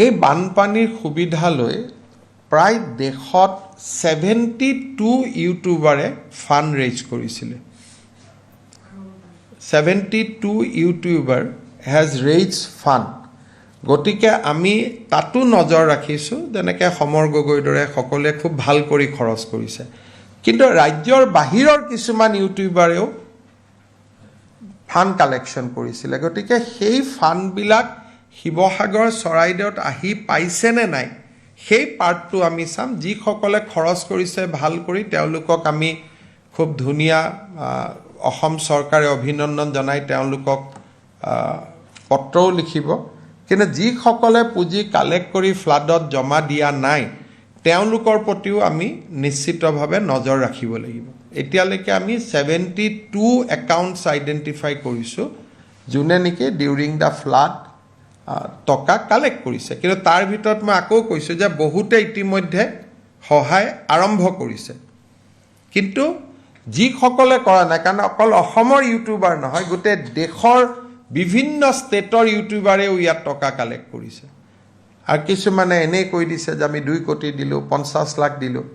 এই বানপানীৰ সুবিধা লৈ প্ৰায় দেশত 72 ইউটিউবাৰে ফাণ্ড ৰেইজ কৰিছিলে 72 ইউটিউবাৰ হেজ ৰেইজ ফাণ্ড গতিকে আমি তাতো নজৰ ৰাখিছোঁ যেনেকৈ সমৰ গগৈৰ দৰে সকলোৱে খুব ভাল কৰি খৰচ কৰিছে কিন্তু ৰাজ্যৰ বাহিৰৰ কিছুমান ইউটিউবাৰেও ফাণ্ড কালেকশ্যন কৰিছিলে গতিকে সেই ফাণ্ডবিলাক শিৱসাগৰ চৰাইদেউত আহি পাইছেনে নাই সেই পাৰ্টটো আমি চাম যিসকলে খৰচ কৰিছে ভাল কৰি তেওঁলোকক আমি খুব ধুনীয়া অসম চৰকাৰে অভিনন্দন জনাই তেওঁলোকক পত্ৰও লিখিব কিন্তু যিসকলে পুঁজি কালেক্ট কৰি ফ্লাডত জমা দিয়া নাই তেওঁলোকৰ প্ৰতিও আমি নিশ্চিতভাৱে নজৰ ৰাখিব লাগিব এতিয়ালৈকে আমি 72 একাউণ্টছ আইডেণ্টিফাই কৰিছোঁ যোনে নেকি ডিউৰিং দ্য ফ্লাড টকা কালেক্ট কৰিছে কিন্তু তাৰ ভিতৰত মই আকৌ কৈছোঁ যে বহুতে ইতিমধ্যে সহায় আৰম্ভ কৰিছে কিন্তু যিসকলে কৰা নাই কাৰণ অকল অসমৰ ইউটিউবাৰ নহয় গোটেই দেশৰ বিভিন্ন ষ্টেটৰ ইউটিউবাৰেও ইয়াত টকা কালেক্ট কৰিছে আৰু কিছুমানে এনেই কৈ দিছে যে আমি 2 কোটি দিলোঁ 50 লাখ দিলোঁ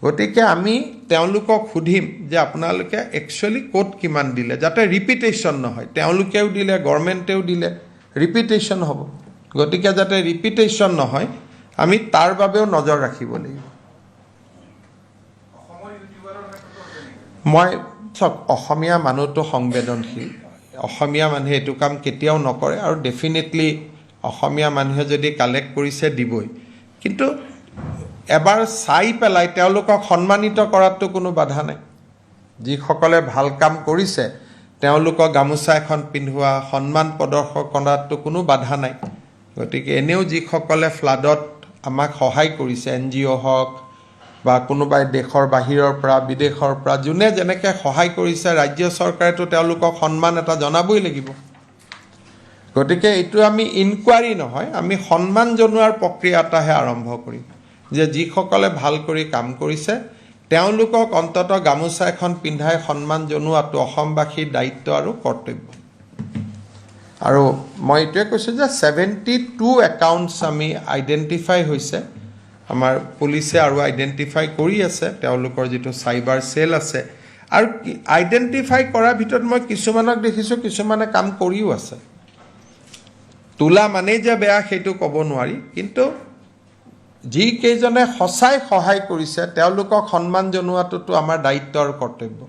গতিকে আমি তেওঁলোকক সুধিম যে আপোনালোকে একচুৱেলি ক'ত কিমান দিলে যাতে ৰিপিটেশ্যন নহয় তেওঁলোকেও দিলে গভৰ্ণমেণ্টেও দিলে ৰিপিটেশ্যন হ'ব গতিকে যাতে ৰিপিটেশ্যন নহয় আমি তাৰ বাবেও নজৰ ৰাখিব লাগিব মই চক অসমীয়া মানুহটো সংবেদনশীল অসমীয়া মানুহে এইটো কাম কেতিয়াও নকৰে আৰু ডেফিনেটলি অসমীয়া মানুহে যদি কালেক্ট কৰিছে দিবই কিন্তু এবাৰ চাই পেলাই তেওঁলোকক সন্মানিত কৰাটো কোনো বাধা নাই যিসকলে ভাল কাম কৰিছে তেওঁলোকক গামোচা এখন পিন্ধোৱা সন্মান প্ৰদৰ্শন কৰাটো কোনো বাধা নাই গতিকে এনেও যিসকলে ফ্লাডত আমাক সহায় কৰিছে NGO হওক বা কোনোবাই দেশৰ বাহিৰৰ পৰা বিদেশৰ পৰা যোনে যেনেকৈ সহায় কৰিছে ৰাজ্য চৰকাৰেতো তেওঁলোকক সন্মান এটা জনাবই লাগিব গতিকে এইটো আমি ইনকুৱাৰী নহয় আমি সন্মান জনোৱাৰ প্ৰক্ৰিয়া এটাহে আৰম্ভ কৰিম যে যিসকলে ভাল কৰি কাম কৰিছে তেওঁলোকক অন্ততঃ গামোচা এখন পিন্ধাই সন্মান জনোৱাটো অসমবাসীৰ দায়িত্ব আৰু কৰ্তব্য আৰু মই এইটোৱে কৈছোঁ যে 72 একাউণ্টছ আমি আইডেণ্টিফাই হৈছে আমাৰ পুলিচে আৰু আইডেণ্টিফাই কৰি আছে তেওঁলোকৰ যিটো চাইবাৰ চেল আছে আৰু আইডেণ্টিফাই কৰাৰ ভিতৰত মই কিছুমানক দেখিছোঁ কিছুমানে কাম কৰিও আছে তোলা মানেই যে বেয়া সেইটো ক'ব নোৱাৰি কিন্তু যিকেইজনে সঁচাই সহায় কৰিছে তেওঁলোকক সন্মান জনোৱাটোতো আমাৰ দায়িত্ব আৰু কৰ্তব্য